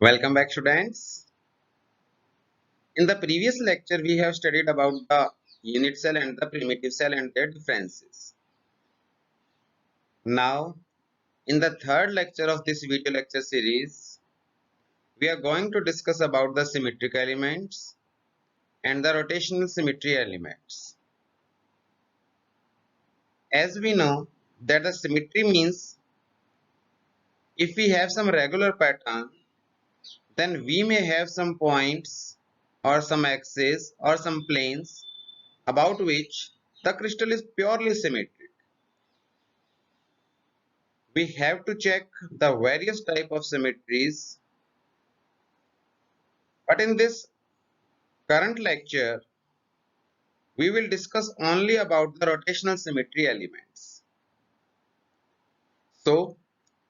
Welcome back, students. In the previous lecture, we have studied about the unit cell and the primitive cell and their differences. Now, in the third lecture of this video lecture series, we are going to discuss about the symmetric elements and the rotational symmetry elements. As we know that the symmetry means if we have some regular pattern, then we may have some points or some axes or some planes about which the crystal is purely symmetric. We have to check the various type of symmetries, but in this current lecture we will discuss only about the rotational symmetry elements. So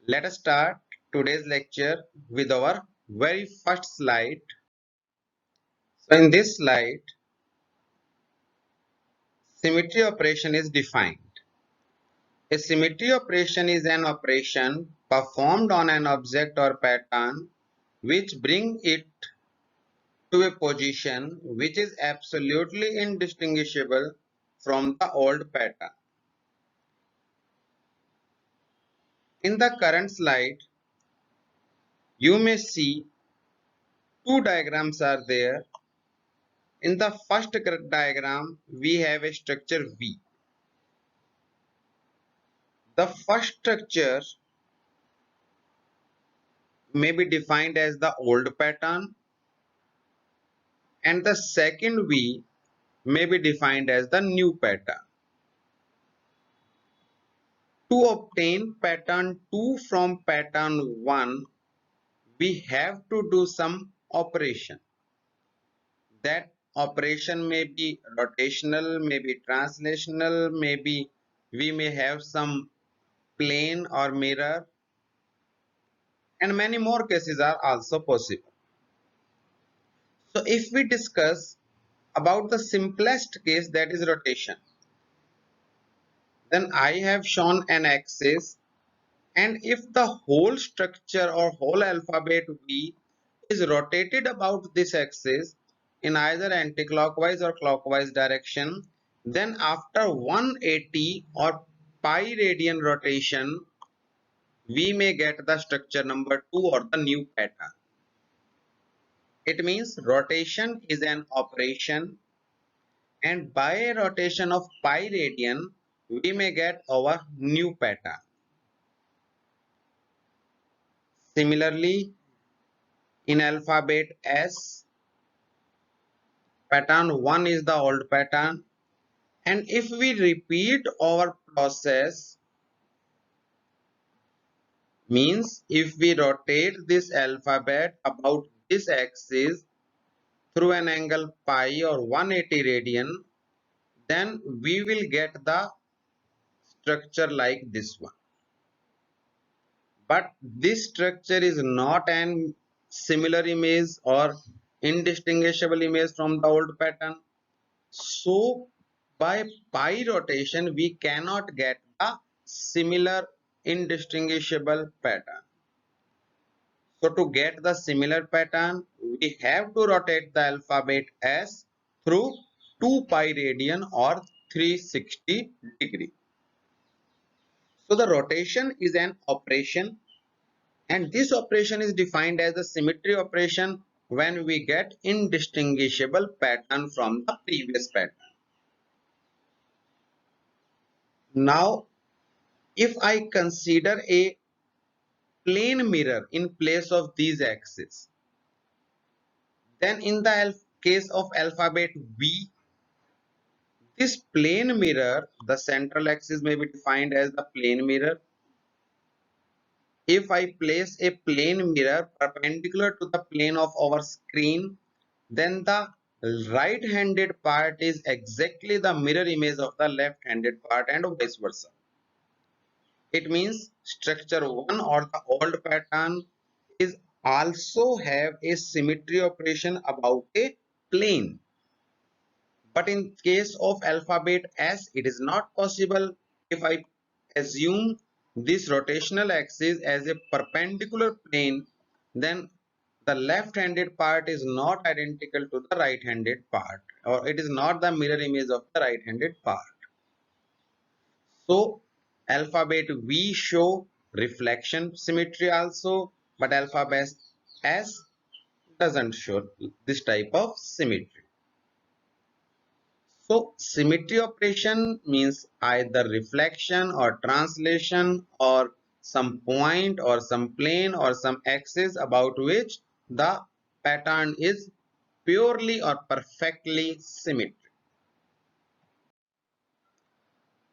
let us start today's lecture with our very first slide. So in this slide, symmetry operation is defined. A symmetry operation is an operation performed on an object or pattern which bring it to a position which is absolutely indistinguishable from the old pattern. In the current slide, you may see two diagrams are there. In the first diagram, we have a structure V. The first structure may be defined as the old pattern and the second V may be defined as the new pattern. To obtain pattern 2 from pattern 1, we have to do some operation. That operation may be rotational, may be translational, maybe we may have some plane or mirror, and many more cases are also possible. So if we discuss about the simplest case, that is rotation, then I have shown an axis, and if the whole structure or whole alphabet V is rotated about this axis in either anticlockwise or clockwise direction, then after 180 or pi radian rotation, we may get the structure number 2 or the new pattern. It means rotation is an operation, and by a rotation of pi radian, we may get our new pattern. Similarly, in alphabet S, pattern 1 is the old pattern, and if we repeat our process, means if we rotate this alphabet about this axis through an angle pi or 180 radian, then we will get the structure like this one. But this structure is not an similar image or indistinguishable image from the old pattern. So by pi rotation, we cannot get a similar indistinguishable pattern. So to get the similar pattern, we have to rotate the alphabet S through 2 pi radian or 360 degree. So the rotation is an operation, and this operation is defined as a symmetry operation when we get indistinguishable pattern from the previous pattern. Now if I consider a plane mirror in place of these axes, then in the case of alphabet V, this plane mirror, the central axis may be defined as the plane mirror. If I place a plane mirror perpendicular to the plane of our screen, then the right-handed part is exactly the mirror image of the left-handed part and vice versa. It means structure 1 or the old pattern is also have a symmetry operation about a plane. But in case of alphabet S, it is not possible. If I assume this rotational axis as a perpendicular plane, then the left-handed part is not identical to the right-handed part, or it is not the mirror image of the right-handed part. So alphabet V show reflection symmetry also, but alphabet S doesn't show this type of symmetry. So symmetry operation means either reflection or translation or some point or some plane or some axis about which the pattern is purely or perfectly symmetric.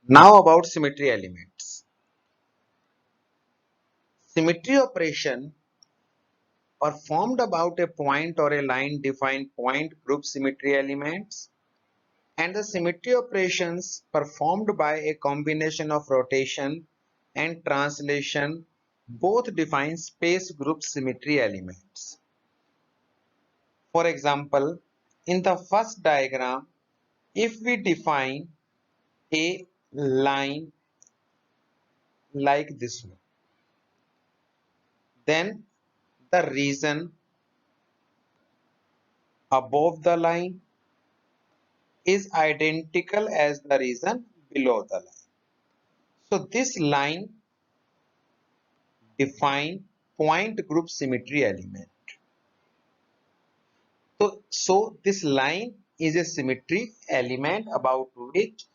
Now about symmetry elements. Symmetry operation performed about a point or a line define point group symmetry elements, and the symmetry operations performed by a combination of rotation and translation both define space group symmetry elements. For example, in the first diagram, if we define a line like this one, then the region above the line is identical as the region below the line. So this line define point group symmetry element. So this line is a symmetry element about which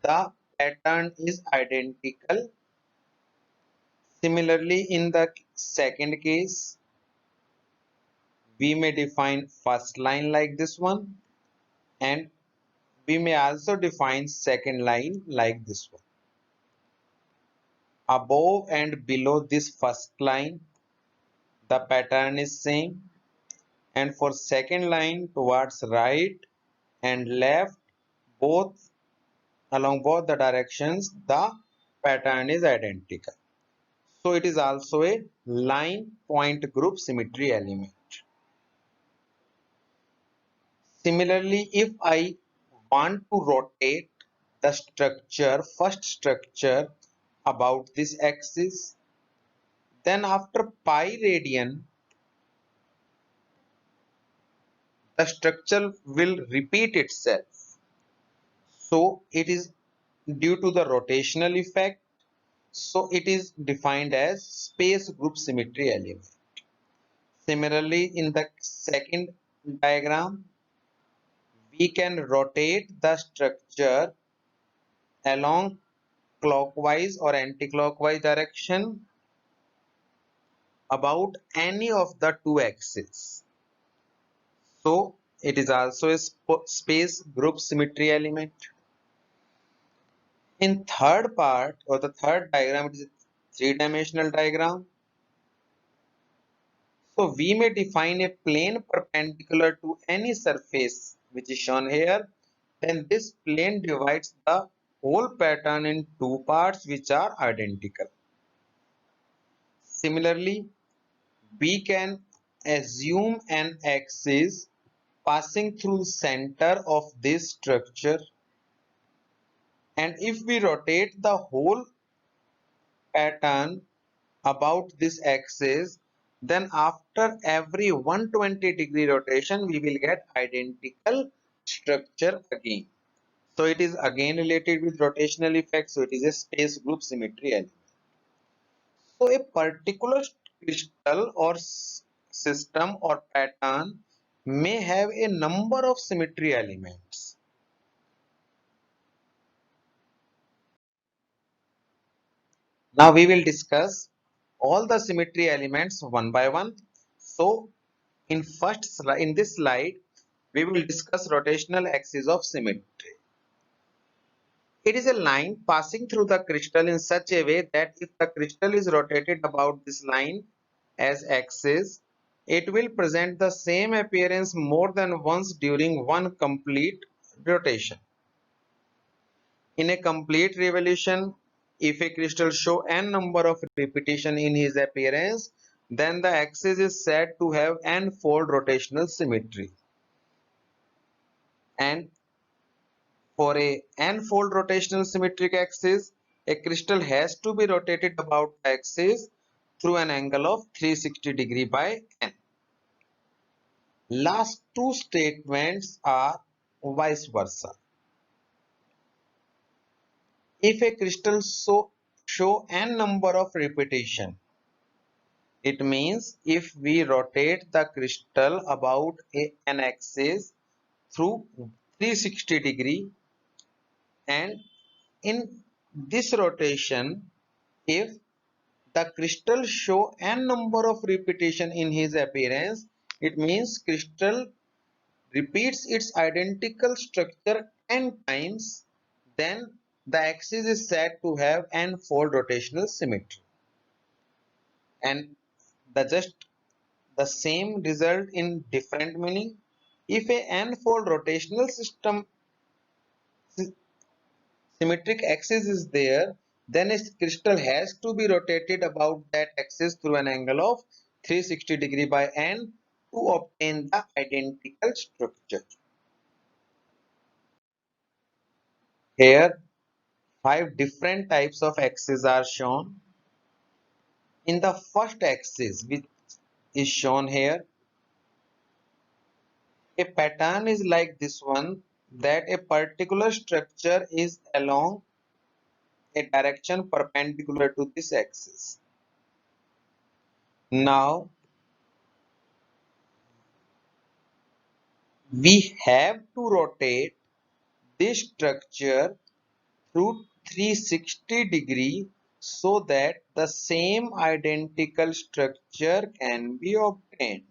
the pattern is identical. Similarly, in the second case, we may define first line like this one, and we may also define second line like this one. Above and below this first line, the pattern is same, and for second line towards right and left, both along both the directions, the pattern is identical. So it is also a line point group symmetry element. Similarly, if I want to rotate the structure, first structure about this axis, then after pi radian, the structure will repeat itself. So it is due to the rotational effect. So it is defined as space group symmetry element. Similarly, in the second diagram, we can rotate the structure along clockwise or anti-clockwise direction about any of the two axes. So it is also a space group symmetry element. In third part or the third diagram, it is a three-dimensional diagram. So we may define a plane perpendicular to any surface which is shown here. Then this plane divides the whole pattern in two parts which are identical. Similarly, we can assume an axis passing through the center of this structure, and if we rotate the whole pattern about this axis, then after every 120-degree rotation we will get identical structure again. So it is again related with rotational effect, so it is a space group symmetry element. So a particular crystal or system or pattern may have a number of symmetry elements. Now we will discuss all the symmetry elements one by one. So in this slide, we will discuss rotational axis of symmetry. It is a line passing through the crystal in such a way that if the crystal is rotated about this line as axis, it will present the same appearance more than once during one complete rotation. In a complete revolution, if a crystal show n number of repetition in his appearance, then the axis is said to have n-fold rotational symmetry. And for a n-fold rotational symmetric axis, a crystal has to be rotated about the axis through an angle of 360 degree by n. Last two statements are vice versa. If a crystal show n number of repetition, it means if we rotate the crystal about an axis through 360 degree, and in this rotation, if the crystal show n number of repetition in his appearance, it means crystal repeats its identical structure n times, then the axis is said to have n-fold rotational symmetry. And just the same result in different meaning. If a n-fold rotational system symmetric axis is there, then a crystal has to be rotated about that axis through an angle of 360 degree by n to obtain the identical structure. Here, 5 different types of axes are shown. In the first axis, which is shown here, a pattern is like this one, that a particular structure is along a direction perpendicular to this axis. Now, we have to rotate this structure through 360 degree so that the same identical structure can be obtained.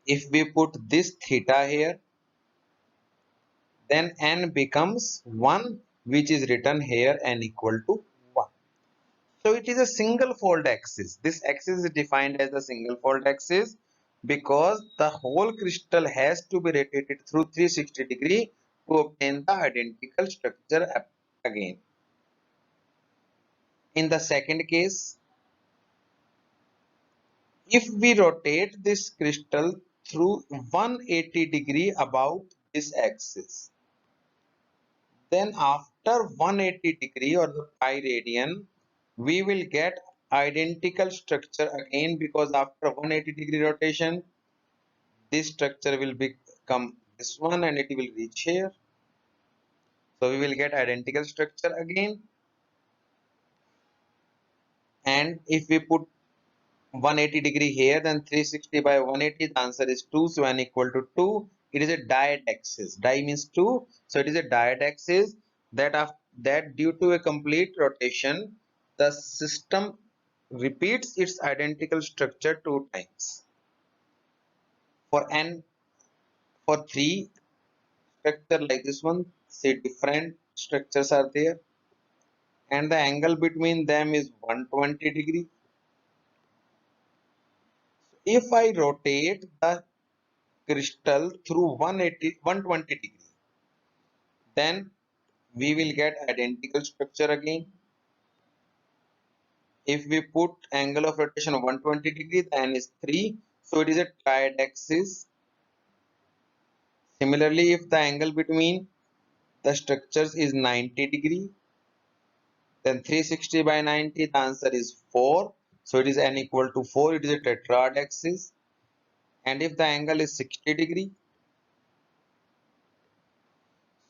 If we put this theta here, then n becomes 1, which is written here n equal to 1. So it is a single fold axis. This axis is defined as a single fold axis because the whole crystal has to be rotated through 360 degree to obtain the identical structure again. In the second case, if we rotate this crystal through 180 degree about this axis, then after 180 degree or the pi radian, we will get identical structure again, because after 180 degree rotation, this structure will become this one and it will reach here. So we will get identical structure again. And if we put 180 degree here, then 360 by 180, the answer is 2, so n equal to 2. It is a diet axis. Di means 2, so it is a diet axis that due to a complete rotation, the system repeats its identical structure 2 times. For 3 structure like this one, say different structures are there, and the angle between them is 120 degree. If I rotate the crystal through 120 degree, then we will get identical structure again. If we put angle of rotation of 120 degree, then is 3, so it is a triad axis. Similarly, if the angle between the structures is 90 degree, then 360 by 90, the answer is 4, so it is n equal to 4. It is a tetrad axis. And if the angle is 60 degree,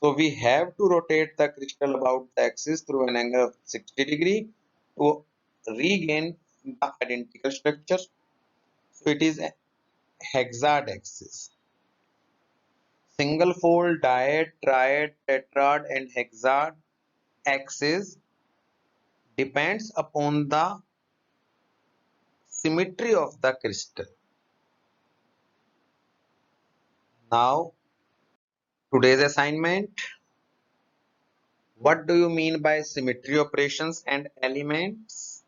so we have to rotate the crystal about the axis through an angle of 60 degree to regain the identical structure. So it is a hexad axis. Single fold, diet, triad, tetrad and hexad axis depends upon the symmetry of the crystal. Now, today's assignment: what do you mean by symmetry operations and elements?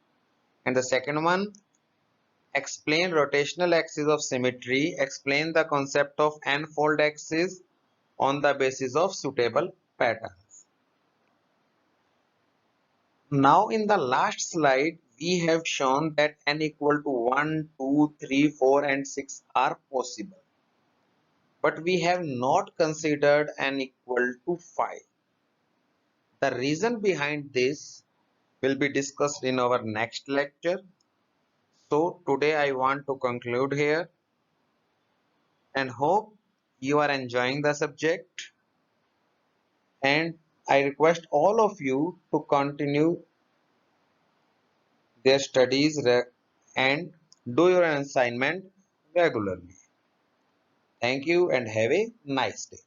And the second one, explain rotational axis of symmetry. Explain the concept of n-fold axis on the basis of suitable patterns. Now in the last slide, we have shown that n equal to 1, 2, 3, 4 and 6 are possible. But we have not considered n equal to 5. The reason behind this will be discussed in our next lecture. So today I want to conclude here. and hope you are enjoying the subject. And I request all of you to continue their studies and do your assignment regularly. Thank you and have a nice day.